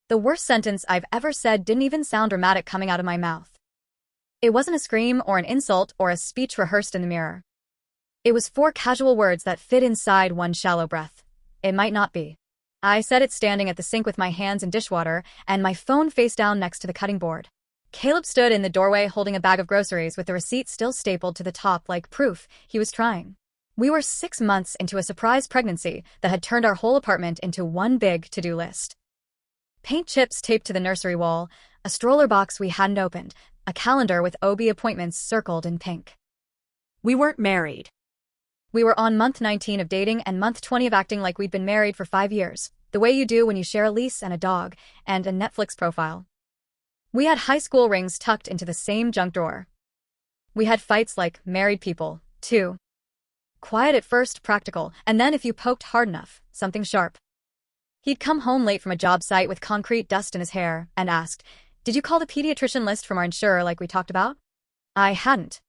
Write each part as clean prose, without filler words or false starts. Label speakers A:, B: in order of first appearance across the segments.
A: The worst sentence I've ever said didn't even sound dramatic coming out of my mouth. It wasn't a scream or an insult or a speech rehearsed in the mirror. It was 4 casual words that fit inside one shallow breath. It might not be. I said it standing at the sink with my hands in dishwater and my phone face down next to the cutting board. Caleb stood in the doorway holding a bag of groceries with the receipt still stapled to the top like proof he was trying. We were 6 months into a surprise pregnancy that had turned our whole apartment into one big to-do list. Paint chips taped to the nursery wall, a stroller box we hadn't opened, a calendar with OB appointments circled in pink.
B: We weren't married.
A: We were on month 19 of dating and month 20 of acting like we'd been married for 5 years, the way you do when you share a lease and a dog, and a Netflix profile. We had high school rings tucked into the same junk drawer. We had fights like married people, too. Quiet at first, practical, and then if you poked hard enough, something sharp. He'd come home late from a job site with concrete dust in his hair and asked, "Did you call the pediatrician list from our insurer like we talked about?" I hadn't.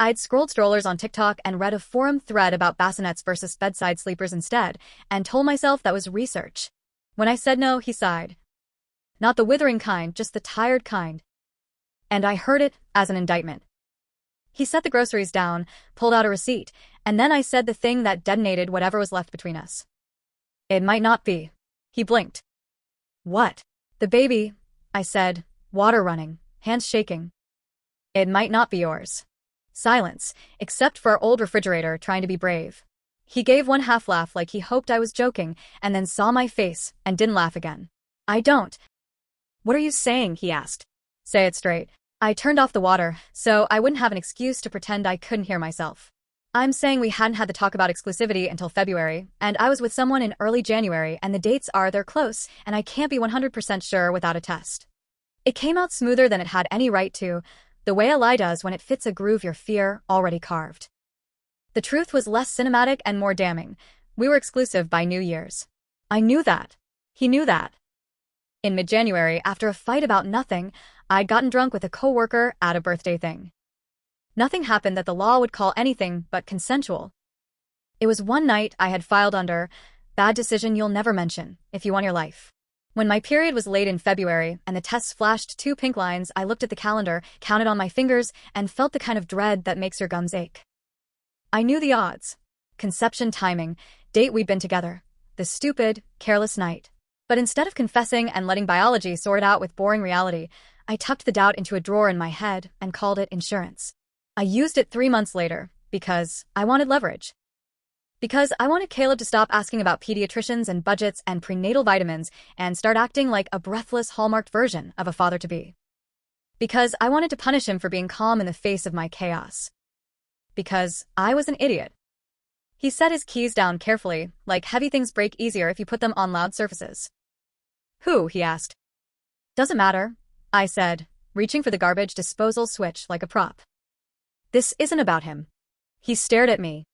A: I'd scrolled strollers on TikTok and read a forum thread about bassinets versus bedside sleepers instead, and told myself that was research. When I said no, he sighed. Not the withering kind, just the tired kind. And I heard it as an indictment. He set the groceries down, pulled out a receipt, and then I said the thing that detonated whatever was left between us. It might not be. He blinked. What? The baby, I said, water running, hands shaking. It might not be yours. Silence, except for our old refrigerator trying to be brave. He gave one half laugh like he hoped I was joking, and then saw my face and didn't laugh again. I don't. What are you saying? He asked. Say it straight. I turned off the water, so I wouldn't have an excuse to pretend I couldn't hear myself. I'm saying we hadn't had the talk about exclusivity until February, and I was with someone in early January, and the dates they're close, and I can't be 100% sure without a test. It came out smoother than it had any right to, the way a lie does when it fits a groove your fear already carved. The truth was less cinematic and more damning. We were exclusive by New Year's. I knew that. He knew that. In mid-January, after a fight about nothing, I'd gotten drunk with a coworker at a birthday thing. Nothing happened that the law would call anything but consensual. It was one night I had filed under, bad decision you'll never mention, if you want your life. When my period was late in February and the tests flashed 2 pink lines, I looked at the calendar, counted on my fingers, and felt the kind of dread that makes your gums ache. I knew the odds. Conception timing, date we'd been together, the stupid, careless night. But instead of confessing and letting biology sort it out with boring reality, I tucked the doubt into a drawer in my head and called it insurance. I used it 3 months later because I wanted leverage. Because I wanted Caleb to stop asking about pediatricians and budgets and prenatal vitamins and start acting like a breathless, hallmarked version of a father-to-be. Because I wanted to punish him for being calm in the face of my chaos. Because I was an idiot. He set his keys down carefully, like heavy things break easier if you put them on loud surfaces. Who? He asked. Doesn't matter, I said, reaching for the garbage disposal switch like a prop. This isn't about him. He stared at me.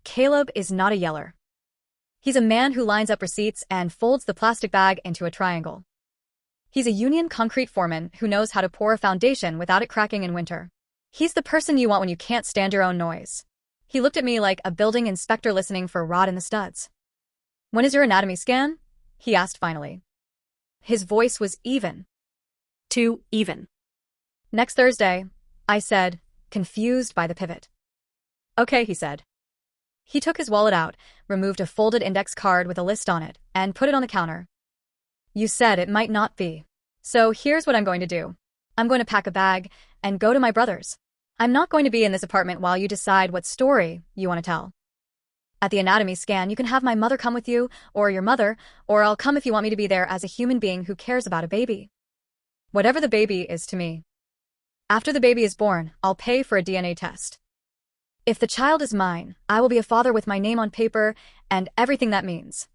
A: Caleb is not a yeller. He's a man who lines up receipts and folds the plastic bag into a triangle. He's a union concrete foreman who knows how to pour a foundation without it cracking in winter. He's the person you want when you can't stand your own noise. He looked at me like a building inspector listening for rot in the studs. When is your anatomy scan? He asked finally. His voice was even.
B: Too even.
A: Next Thursday, I said, confused by the pivot. Okay, he said. He took his wallet out, removed a folded index card with a list on it, and put it on the counter. You said it might not be. So here's what I'm going to do. I'm going to pack a bag and go to my brother's. I'm not going to be in this apartment while you decide what story you want to tell. At the anatomy scan, you can have my mother come with you, or your mother, or I'll come if you want me to be there as a human being who cares about a baby. Whatever the baby is to me. After the baby is born, I'll pay for a DNA test. If the child is mine, I will be a father with my name on paper and everything that means.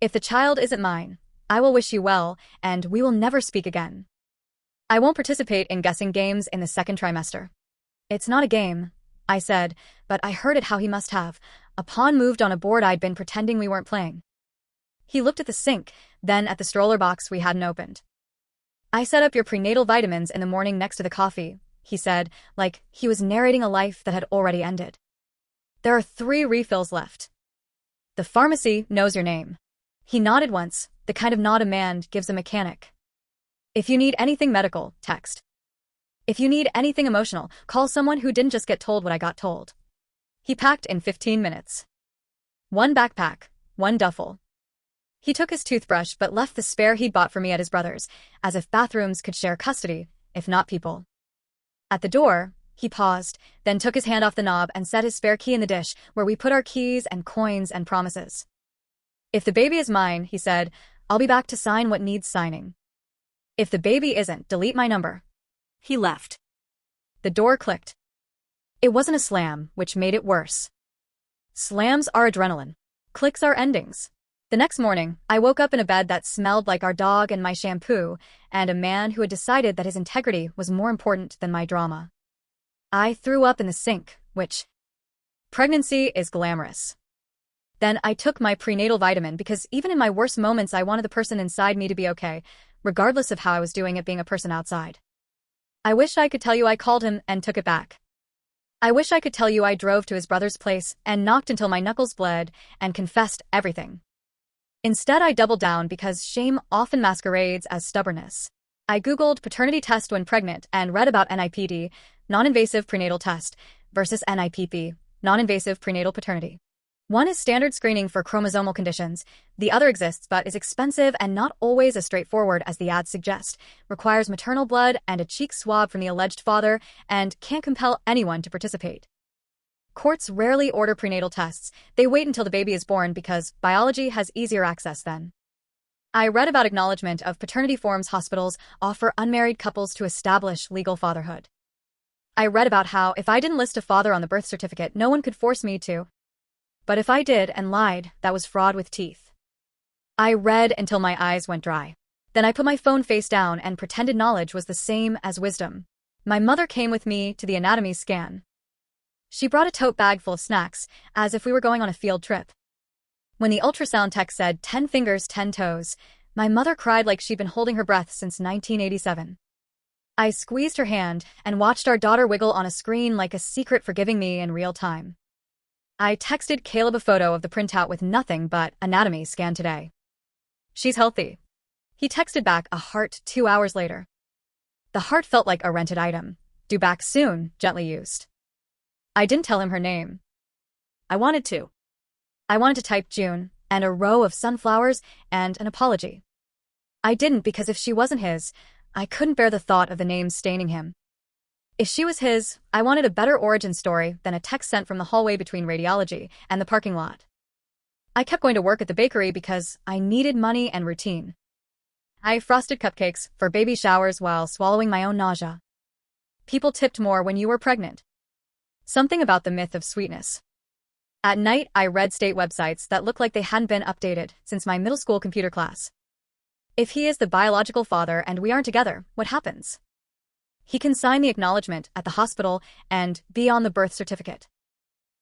A: If the child isn't mine, I will wish you well, and we will never speak again. I won't participate in guessing games in the second trimester. It's not a game, I said, but I heard it how he must have. A pawn moved on a board I'd been pretending we weren't playing. He looked at the sink, then at the stroller box we hadn't opened. I set up your prenatal vitamins in the morning next to the coffee, he said, like he was narrating a life that had already ended. There are 3 refills left. The pharmacy knows your name. He nodded once, The kind of nod a man gives a mechanic. If you need anything medical, text. If you need anything emotional, call someone who didn't just get told what I got told. He packed in 15 minutes. 1 backpack, 1 duffel. He took his toothbrush but left the spare he'd bought for me at his brother's, as if bathrooms could share custody, if not people. At the door, he paused, then took his hand off the knob and set his spare key in the dish where we put our keys and coins and promises. If the baby is mine, he said, I'll be back to sign what needs signing. If the baby isn't, delete my number.
B: He left.
A: The door clicked. It wasn't a slam, which made it worse. Slams are adrenaline. Clicks are endings. The next morning, I woke up in a bed that smelled like our dog and my shampoo, and a man who had decided that his integrity was more important than my drama. I threw up in the sink, which... Pregnancy is glamorous. Then I took my prenatal vitamin because even in my worst moments I wanted the person inside me to be okay, regardless of how I was doing at being a person outside. I wish I could tell you I called him and took it back. I wish I could tell you I drove to his brother's place and knocked until my knuckles bled and confessed everything. Instead, I doubled down because shame often masquerades as stubbornness. I Googled paternity test when pregnant and read about NIPT, non-invasive prenatal test, versus NIPP, non-invasive prenatal paternity. One is standard screening for chromosomal conditions, the other exists but is expensive and not always as straightforward as the ads suggest, requires maternal blood and a cheek swab from the alleged father, and can't compel anyone to participate. Courts rarely order prenatal tests, they wait until the baby is born because biology has easier access then. I read about acknowledgement of paternity forms hospitals offer unmarried couples to establish legal fatherhood. I read about how if I didn't list a father on the birth certificate, no one could force me to. But if I did and lied, that was fraud with teeth. I read until my eyes went dry. Then I put my phone face down and pretended knowledge was the same as wisdom. My mother came with me to the anatomy scan. She brought a tote bag full of snacks, as if we were going on a field trip. When the ultrasound tech said 10 fingers, 10 toes, my mother cried like she'd been holding her breath since 1987. I squeezed her hand and watched our daughter wiggle on a screen like a secret forgiving me in real time. I texted Caleb a photo of the printout with nothing but anatomy scan today. She's healthy. He texted back a heart 2 hours later. The heart felt like a rented item. Due back soon, gently used. I didn't tell him her name. I wanted to. I wanted to type June, and a row of sunflowers, and an apology. I didn't because if she wasn't his, I couldn't bear the thought of the name staining him. If she was his, I wanted a better origin story than a text sent from the hallway between radiology and the parking lot. I kept going to work at the bakery because I needed money and routine. I frosted cupcakes for baby showers while swallowing my own nausea. People tipped more when you were pregnant. Something about the myth of sweetness. At night, I read state websites that looked like they hadn't been updated since my middle school computer class. If he is the biological father and we aren't together, what happens? He can sign the acknowledgement at the hospital and be on the birth certificate.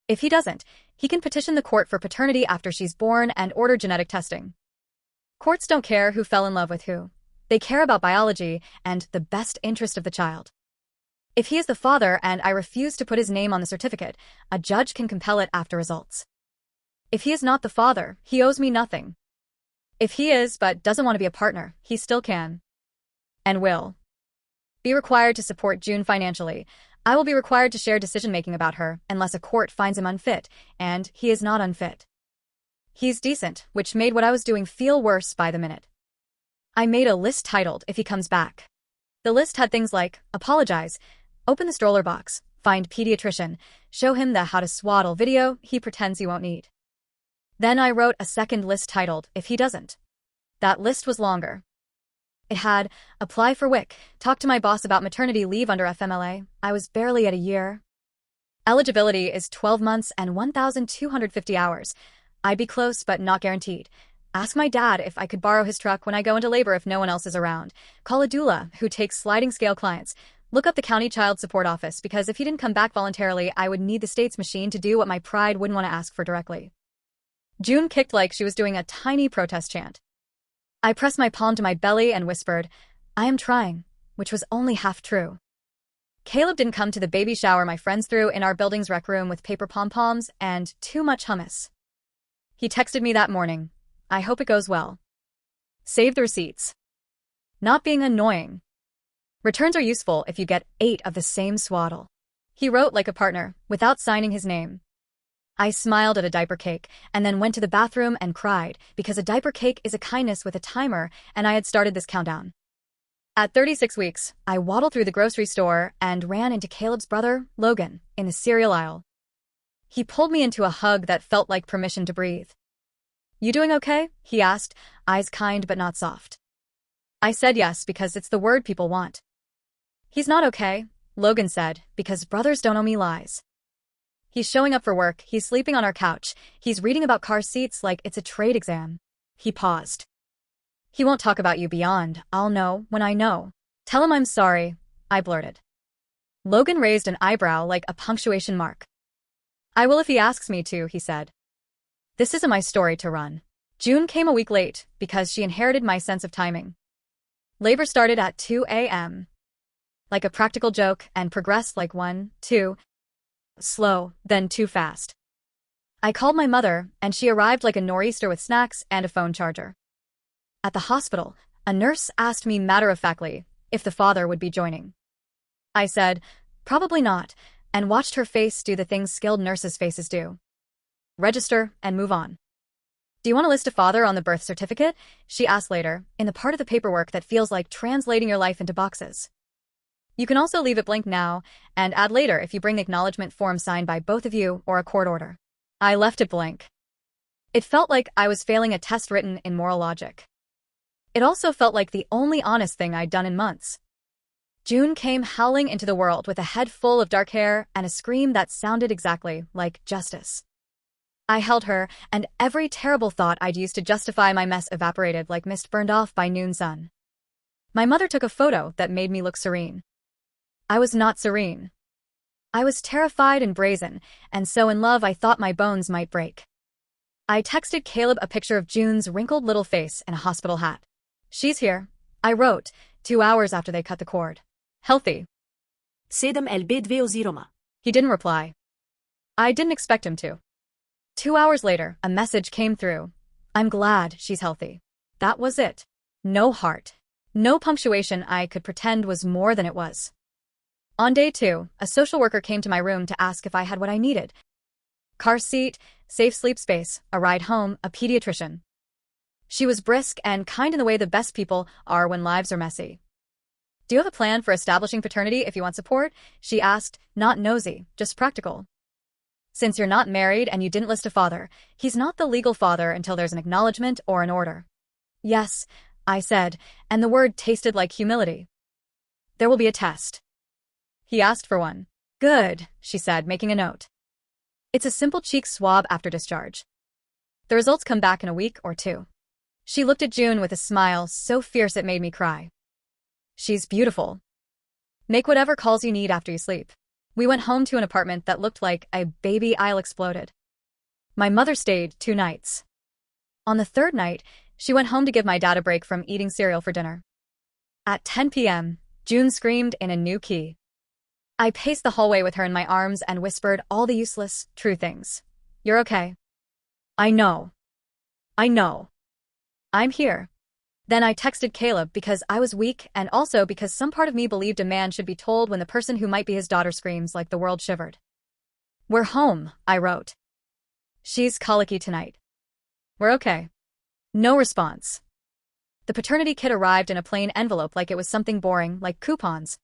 A: If he doesn't, he can petition the court for paternity after she's born and order genetic testing. Courts don't care who fell in love with who. They care about biology and the best interest of the child. If he is the father and I refuse to put his name on the certificate, a judge can compel it after results. If he is not the father, he owes me nothing. If he is but doesn't want to be a partner, he still can. And will. Be required to support June financially. I will be required to share decision-making about her unless a court finds him unfit, and he is not unfit. He's decent, which made what I was doing feel worse by the minute. I made a list titled, If He Comes Back. The list had things like, apologize, open the stroller box, find pediatrician, show him the how to swaddle video he pretends he won't need. Then I wrote a second list titled, If He Doesn't. That list was longer. It had, apply for WIC, talk to my boss about maternity leave under FMLA. I was barely at a year. Eligibility is 12 months and 1,250 hours. I'd be close but not guaranteed. Ask my dad if I could borrow his truck when I go into labor if no one else is around. Call a doula who takes sliding scale clients. Look up the county child support office because if he didn't come back voluntarily, I would need the state's machine to do what my pride wouldn't want to ask for directly. June kicked like she was doing a tiny protest chant. I pressed my palm to my belly and whispered, I am trying, which was only half true. Caleb didn't come to the baby shower my friends threw in our building's rec room with paper pom-poms and too much hummus. He texted me that morning, I hope it goes well. Save the receipts. Not being annoying. Returns are useful if you get 8 of the same swaddle. He wrote like a partner, without signing his name. I smiled at a diaper cake, and then went to the bathroom and cried, because a diaper cake is a kindness with a timer, and I had started this countdown. At 36 weeks, I waddled through the grocery store and ran into Caleb's brother, Logan, in the cereal aisle. He pulled me into a hug that felt like permission to breathe. "You doing okay?" he asked, eyes kind but not soft. I said yes because it's the word people want. "He's not okay," Logan said, because brothers don't owe me lies. "He's showing up for work, he's sleeping on our couch, he's reading about car seats like it's a trade exam." He paused. "He won't talk about you beyond, I'll know when I know." "Tell him I'm sorry," I blurted. Logan raised an eyebrow like a punctuation mark. "I will if he asks me to," he said. This isn't my story to run. June came a week late because she inherited my sense of timing. Labor started at 2 a.m. like a practical joke and progressed like 1, 2, slow, then too fast. I called my mother, and she arrived like a nor'easter with snacks and a phone charger. At the hospital, a nurse asked me matter-of-factly if the father would be joining. I said, "Probably not," and watched her face do the things skilled nurses' faces do. Register and move on. "Do you want to list a father on the birth certificate?" she asked later, in the part of the paperwork that feels like translating your life into boxes. You can also leave it blank now and add later if you bring the acknowledgement form signed by both of you or a court order. I left it blank. It felt like I was failing a test written in moral logic. It also felt like the only honest thing I'd done in months. June came howling into the world with a head full of dark hair and a scream that sounded exactly like justice. I held her, and every terrible thought I'd used to justify my mess evaporated like mist burned off by noon sun. My mother took a photo that made me look serene. I was not serene. I was terrified and brazen, and so in love I thought my bones might break. I texted Caleb a picture of June's wrinkled little face in a hospital hat. "She's here," I wrote, 2 hours after they cut the cord. "Healthy."
B: Sedem البيت وزيرما.
A: He didn't reply. I didn't expect him to. 2 hours later, a message came through. "I'm glad she's healthy." That was it. No heart. No punctuation I could pretend was more than it was. On day 2, a social worker came to my room to ask if I had what I needed. Car seat, safe sleep space, a ride home, a pediatrician. She was brisk and kind in the way the best people are when lives are messy. "Do you have a plan for establishing paternity if you want support?" she asked, not nosy, just practical. "Since you're not married and you didn't list a father, he's not the legal father until there's an acknowledgement or an order." "Yes," I said, and the word tasted like humility. "There will be a test." He asked for one. "Good," she said, making a note. "It's a simple cheek swab after discharge. The results come back in a week or 2. She looked at June with a smile so fierce it made me cry. "She's beautiful. Make whatever calls you need after you sleep." We went home to an apartment that looked like a baby aisle exploded. My mother stayed 2 nights. On the 3rd night, she went home to give my dad a break from eating cereal for dinner. At 10 p.m., June screamed in a new key. I paced the hallway with her in my arms and whispered all the useless, true things. "You're okay." "I know. I know. I'm here." Then I texted Caleb because I was weak and also because some part of me believed a man should be told when the person who might be his daughter screams like the world shivered. "We're home," I wrote. "She's colicky tonight. We're okay." No response. The paternity kit arrived in a plain envelope like it was something boring, like coupons.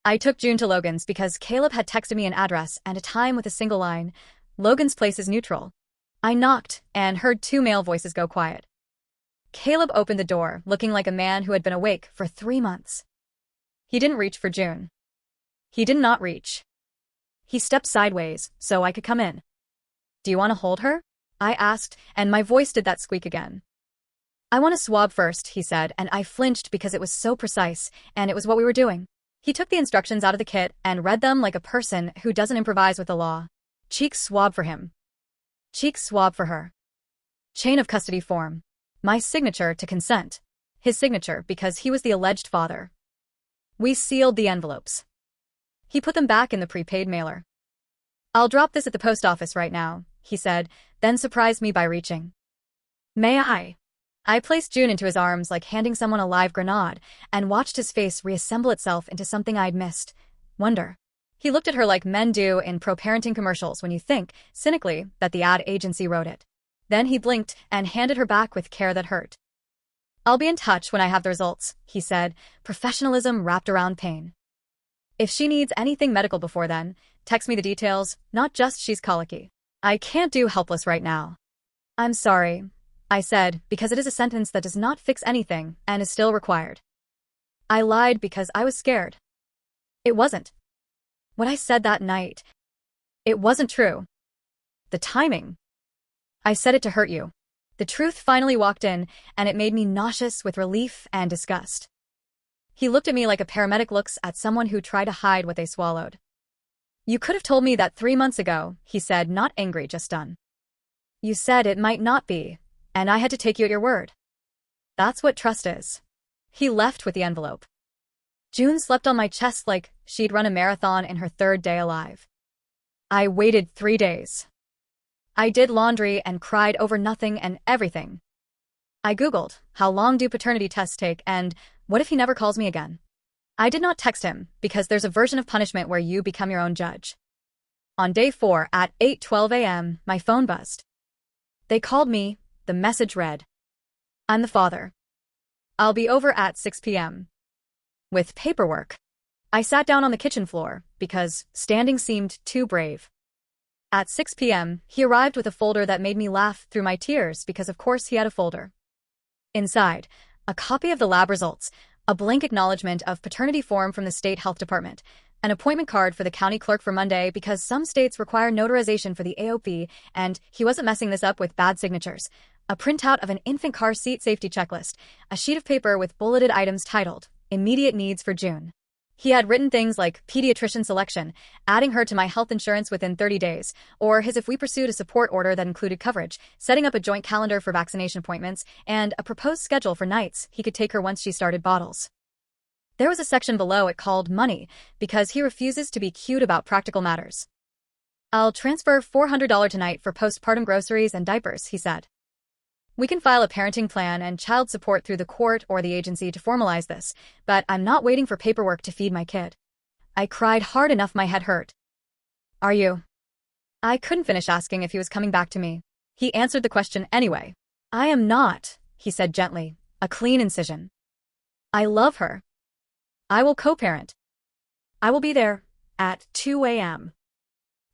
A: I took June to Logan's because Caleb had texted me an address and a time with a single line. "Logan's place is neutral." I knocked and heard 2 male voices go quiet. Caleb opened the door, looking like a man who had been awake for 3 months. He didn't reach for June. He did not reach. He stepped sideways so I could come in. "Do you want to hold her?" I asked, and my voice did that squeak again. "I want a swab first," he said, and I flinched because it was so precise, and it was what we were doing. He took the instructions out of the kit and read them like a person who doesn't improvise with the law. Cheek swab for him. Cheek swab for her. Chain of custody form. My signature to consent. His signature because he was the alleged father. We sealed the envelopes. He put them back in the prepaid mailer. "I'll drop this at the post office right now," he said, then surprised me by reaching. "May I?" I placed June into his arms like handing someone a live grenade and watched his face reassemble itself into something I'd missed. Wonder. He looked at her like men do in pro-parenting commercials when you think, cynically, that the ad agency wrote it. Then he blinked and handed her back with care that hurt. I'll be in touch when I have the results, he said, professionalism wrapped around pain. If she needs anything medical before then, text me the details, not just she's colicky. I can't do helpless right now. I'm sorry, I said, because it is a sentence that does not fix anything and is still required. I lied because I was scared. It wasn't. What I said that night. It wasn't true. The timing. I said it to hurt you. The truth finally walked in, and it made me nauseous with relief and disgust. He looked at me like a paramedic looks at someone who tried to hide what they swallowed. You could have told me that 3 months ago, he said, not angry, just done. You said it might not be, and I had to take you at your word. That's what trust is. He left with the envelope. June slept on my chest like she'd run a marathon in her 3rd day alive. I waited 3 days. I did laundry and cried over nothing and everything. I Googled, how long do paternity tests take, and what if he never calls me again? I did not text him, because there's a version of punishment where you become your own judge. On day 4 at 8:12 a.m., my phone buzzed. They called me. The message read, I'm the father. I'll be over at 6 p.m. with paperwork. I sat down on the kitchen floor, because standing seemed too brave. At 6 p.m., he arrived with a folder that made me laugh through my tears because of course he had a folder. Inside, a copy of the lab results, a blank acknowledgement of paternity form from the state health department, an appointment card for the county clerk for Monday because some states require notarization for the AOP, and he wasn't messing this up with bad signatures, a printout of an infant car seat safety checklist, a sheet of paper with bulleted items titled, Immediate Needs for June. He had written things like pediatrician selection, adding her to my health insurance within 30 days, or his if we pursued a support order that included coverage, setting up a joint calendar for vaccination appointments, and a proposed schedule for nights he could take her once she started bottles. There was a section below it called Money, because he refuses to be cute about practical matters. I'll transfer $400 tonight for postpartum groceries and diapers, he said. We can file a parenting plan and child support through the court or the agency to formalize this, but I'm not waiting for paperwork to feed my kid. I cried hard enough my head hurt. Are you? I couldn't finish asking if he was coming back to me. He answered the question anyway. I am not, he said gently, a clean incision. I love her. I will co-parent. I will be there at 2 a.m.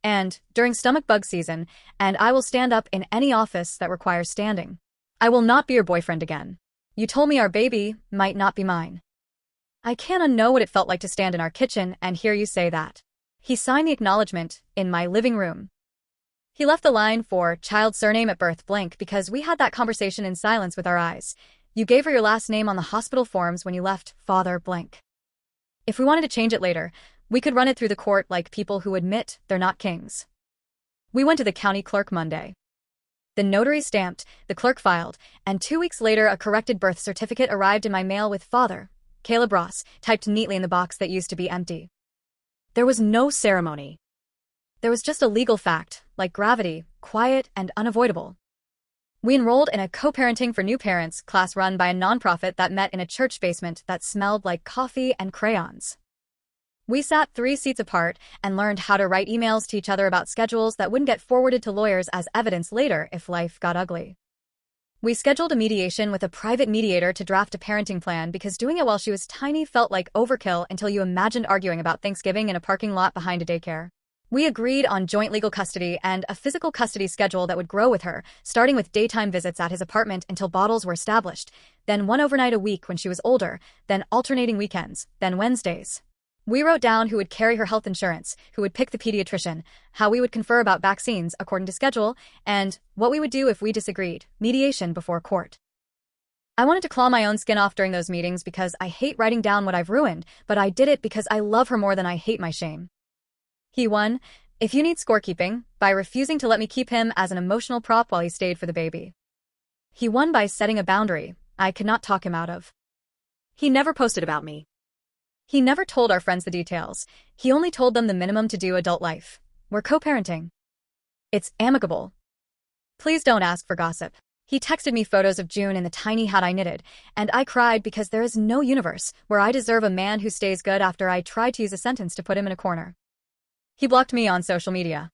A: and during stomach bug season, and I will stand up in any office that requires standing. I will not be your boyfriend again. You told me our baby might not be mine. I can't unknow what it felt like to stand in our kitchen and hear you say that. He signed the acknowledgement in my living room. He left the line for child surname at birth blank because we had that conversation in silence with our eyes. You gave her your last name on the hospital forms when you left father blank. If we wanted to change it later, we could run it through the court like people who admit they're not kings. We went to the county clerk Monday. The notary stamped, the clerk filed, and 2 weeks later a corrected birth certificate arrived in my mail with father, Caleb Ross, typed neatly in the box that used to be empty. There was no ceremony. There was just a legal fact, like gravity, quiet and unavoidable. We enrolled in a co-parenting for new parents class run by a nonprofit that met in a church basement that smelled like coffee and crayons. We sat 3 seats apart and learned how to write emails to each other about schedules that wouldn't get forwarded to lawyers as evidence later if life got ugly. We scheduled a mediation with a private mediator to draft a parenting plan because doing it while she was tiny felt like overkill until you imagined arguing about Thanksgiving in a parking lot behind a daycare. We agreed on joint legal custody and a physical custody schedule that would grow with her, starting with daytime visits at his apartment until bottles were established, then 1 overnight a week when she was older, then alternating weekends, then Wednesdays. We wrote down who would carry her health insurance, who would pick the pediatrician, how we would confer about vaccines according to schedule, and what we would do if we disagreed, mediation before court. I wanted to claw my own skin off during those meetings because I hate writing down what I've ruined, but I did it because I love her more than I hate my shame. He won, if you need scorekeeping, by refusing to let me keep him as an emotional prop while he stayed for the baby. He won by setting a boundary I could not talk him out of.
B: He never posted about me.
A: He never told our friends the details. He only told them the minimum to do adult life. We're co-parenting. It's amicable. Please don't ask for gossip. He texted me photos of June in the tiny hat I knitted, and I cried because there is no universe where I deserve a man who stays good after I tried to use a sentence to put him in a corner. He blocked me on social media.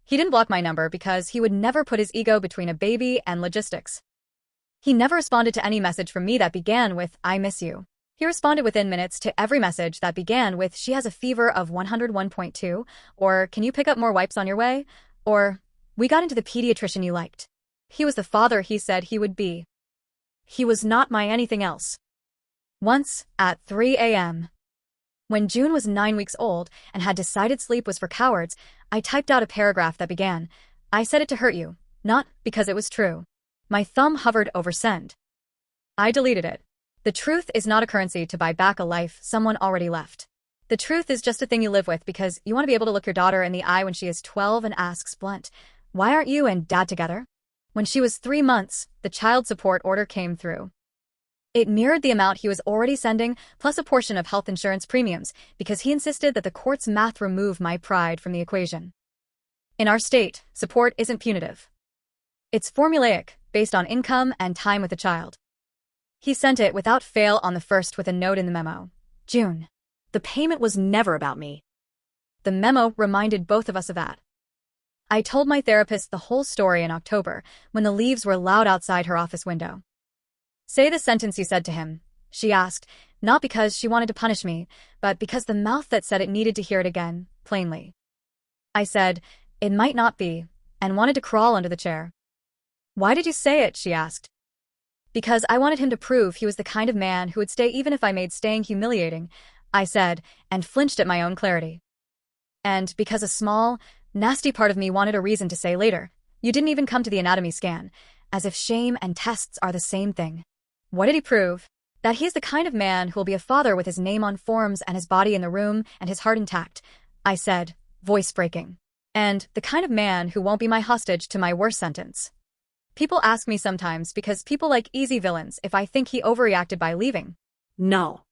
A: He didn't block my number because he would never put his ego between a baby and logistics. He never responded to any message from me that began with, "I miss you." He responded within minutes to every message that began with, "She has a fever of 101.2, or "Can you pick up more wipes on your way?" or "We got into the pediatrician you liked." He was the father he said he would be. He was not my anything else. Once, at 3 a.m., when June was 9 weeks old and had decided sleep was for cowards, I typed out a paragraph that began, "I said it to hurt you, not because it was true." My thumb hovered over send. I deleted it. The truth is not a currency to buy back a life someone already left. The truth is just a thing you live with because you want to be able to look your daughter in the eye when she is 12 and asks blunt, "Why aren't you and Dad together?" When she was 3 months, the child support order came through. It mirrored the amount he was already sending, plus a portion of health insurance premiums, because he insisted that the court's math remove my pride from the equation. In our state, support isn't punitive. It's formulaic, based on income and time with the child. He sent it without fail on the 1st with a note in the memo. June.
B: The payment was never about me.
A: The memo reminded both of us of that. I told my therapist the whole story in October, when the leaves were loud outside her office window. "Say the sentence you said to him," she asked, not because she wanted to punish me, but because the mouth that said it needed to hear it again, plainly. I said, "It might not be," and wanted to crawl under the chair. "Why did you say it?" she asked. "Because I wanted him to prove he was the kind of man who would stay even if I made staying humiliating," I said, and flinched at my own clarity. And because a small, nasty part of me wanted a reason to say later, "You didn't even come to the anatomy scan," as if shame and tests are the same thing. What did he prove? That he is the kind of man who will be a father with his name on forms and his body in the room and his heart intact, I said, voice breaking. And the kind of man who won't be my hostage to my worst sentence. People ask me sometimes because people like easy villains if I think he overreacted by leaving.
B: No.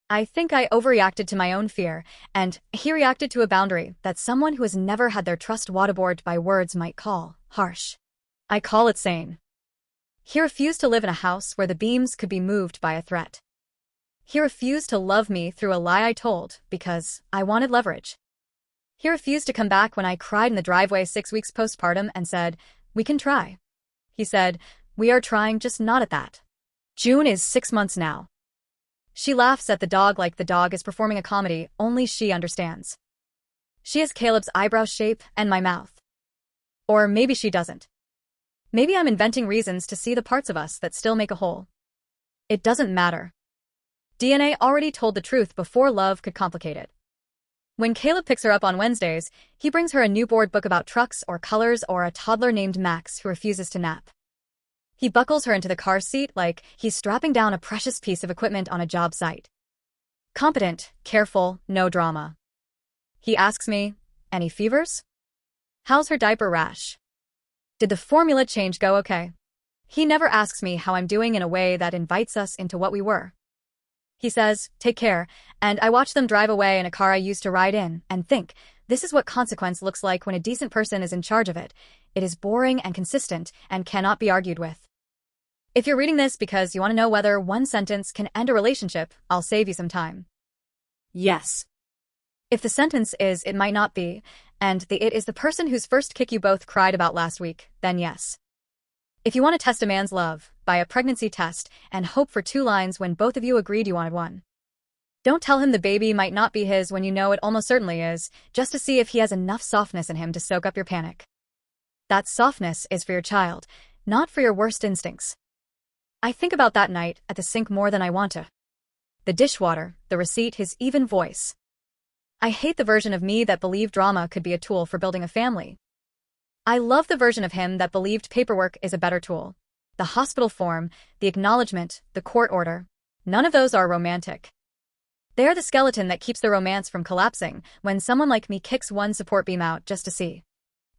A: I think I overreacted to my own fear, and he reacted to a boundary that someone who has never had their trust waterboarded by words might call harsh. I call it sane. He refused to live in a house where the beams could be moved by a threat. He refused to love me through a lie I told because I wanted leverage. He refused to come back when I cried in the driveway 6 weeks postpartum and said, "We can try." He said, "We are trying, just not at that." June is 6 months now. She laughs at the dog like the dog is performing a comedy only she understands. She has Caleb's eyebrow shape and my mouth. Or maybe she doesn't. Maybe I'm inventing reasons to see the parts of us that still make a whole. It doesn't matter. DNA already told the truth before love could complicate it. When Caleb picks her up on Wednesdays, he brings her a new board book about trucks or colors or a toddler named Max who refuses to nap. He buckles her into the car seat like he's strapping down a precious piece of equipment on a job site. Competent, careful, no drama. He asks me, "Any fevers? How's her diaper rash? Did the formula change go okay?" He never asks me how I'm doing in a way that invites us into what we were. He says, "Take care," and I watch them drive away in a car I used to ride in and think, this is what consequence looks like when a decent person is in charge of it. It is boring and consistent and cannot be argued with. If you're reading this because you want to know whether one sentence can end a relationship, I'll save you some time.
B: Yes.
A: If the sentence is "it might not be," and the "it" is the person whose first kick you both cried about last week, then yes. If you want to test a man's love, buy a pregnancy test and hope for 2 lines when both of you agreed you wanted one. Don't tell him the baby might not be his when you know it almost certainly is, just to see if he has enough softness in him to soak up your panic. That softness is for your child, not for your worst instincts. I think about that night at the sink more than I want to. The dishwater, the receipt, his even voice. I hate the version of me that believed drama could be a tool for building a family. I love the version of him that believed paperwork is a better tool. The hospital form, the acknowledgement, the court order. None of those are romantic. They are the skeleton that keeps the romance from collapsing when someone like me kicks one support beam out just to see.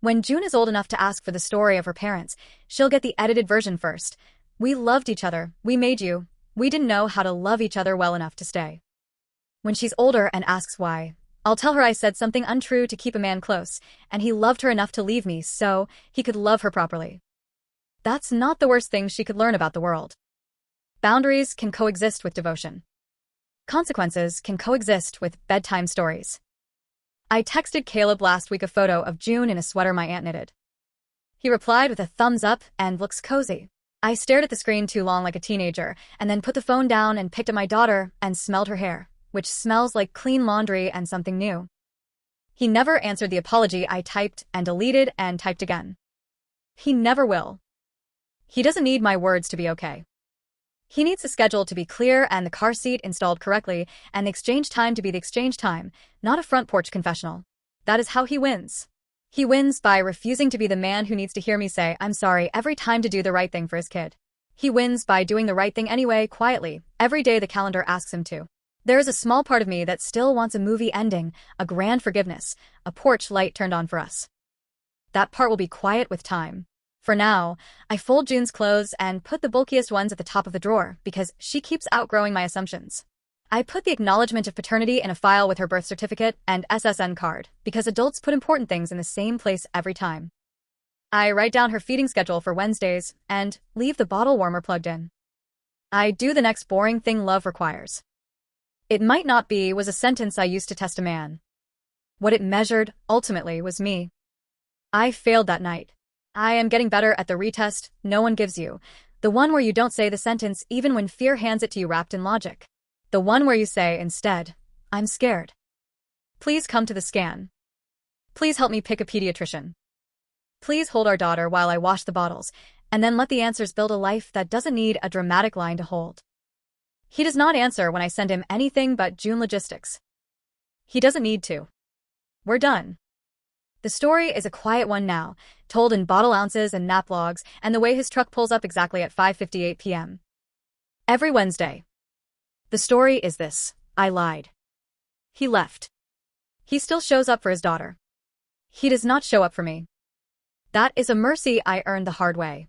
A: When June is old enough to ask for the story of her parents, she'll get the edited version first. "We loved each other, we made you, we didn't know how to love each other well enough to stay." When she's older and asks why, I'll tell her I said something untrue to keep a man close, and he loved her enough to leave me so he could love her properly. That's not the worst thing she could learn about the world. Boundaries can coexist with devotion. Consequences can coexist with bedtime stories. I texted Caleb last week a photo of June in a sweater my aunt knitted. He replied with a thumbs up and looks cozy. I stared at the screen too long like a teenager, and then put the phone down and picked at my daughter and smelled her hair, which smells like clean laundry and something new. He never answered the apology I typed and deleted and typed again. He never will. He doesn't need my words to be okay. He needs the schedule to be clear and the car seat installed correctly and the exchange time to be the exchange time, not a front porch confessional. That is how he wins. He wins by refusing to be the man who needs to hear me say I'm sorry every time to do the right thing for his kid. He wins by doing the right thing anyway, quietly, every day the calendar asks him to. There is a small part of me that still wants a movie ending, a grand forgiveness, a porch light turned on for us. That part will be quiet with time. For now, I fold June's clothes and put the bulkiest ones at the top of the drawer because she keeps outgrowing my assumptions. I put the acknowledgement of paternity in a file with her birth certificate and SSN card because adults put important things in the same place every time. I write down her feeding schedule for Wednesdays and leave the bottle warmer plugged in. I do the next boring thing love requires. It might not be was a sentence I used to test a man. What it measured, ultimately, was me. I failed that night. I am getting better at the retest no one gives you, the one where you don't say the sentence even when fear hands it to you wrapped in logic. The one where you say, instead, I'm scared. Please come to the scan. Please help me pick a pediatrician. Please hold our daughter while I wash the bottles, and then let the answers build a life that doesn't need a dramatic line to hold. He does not answer when I send him anything but June logistics. He doesn't need to. We're done. The story is a quiet one now, told in bottle ounces and nap logs, and the way his truck pulls up exactly at 5:58 p.m. Every Wednesday. The story is this: I lied. He left. He still shows up for his daughter. He does not show up for me. That is a mercy I earned the hard way.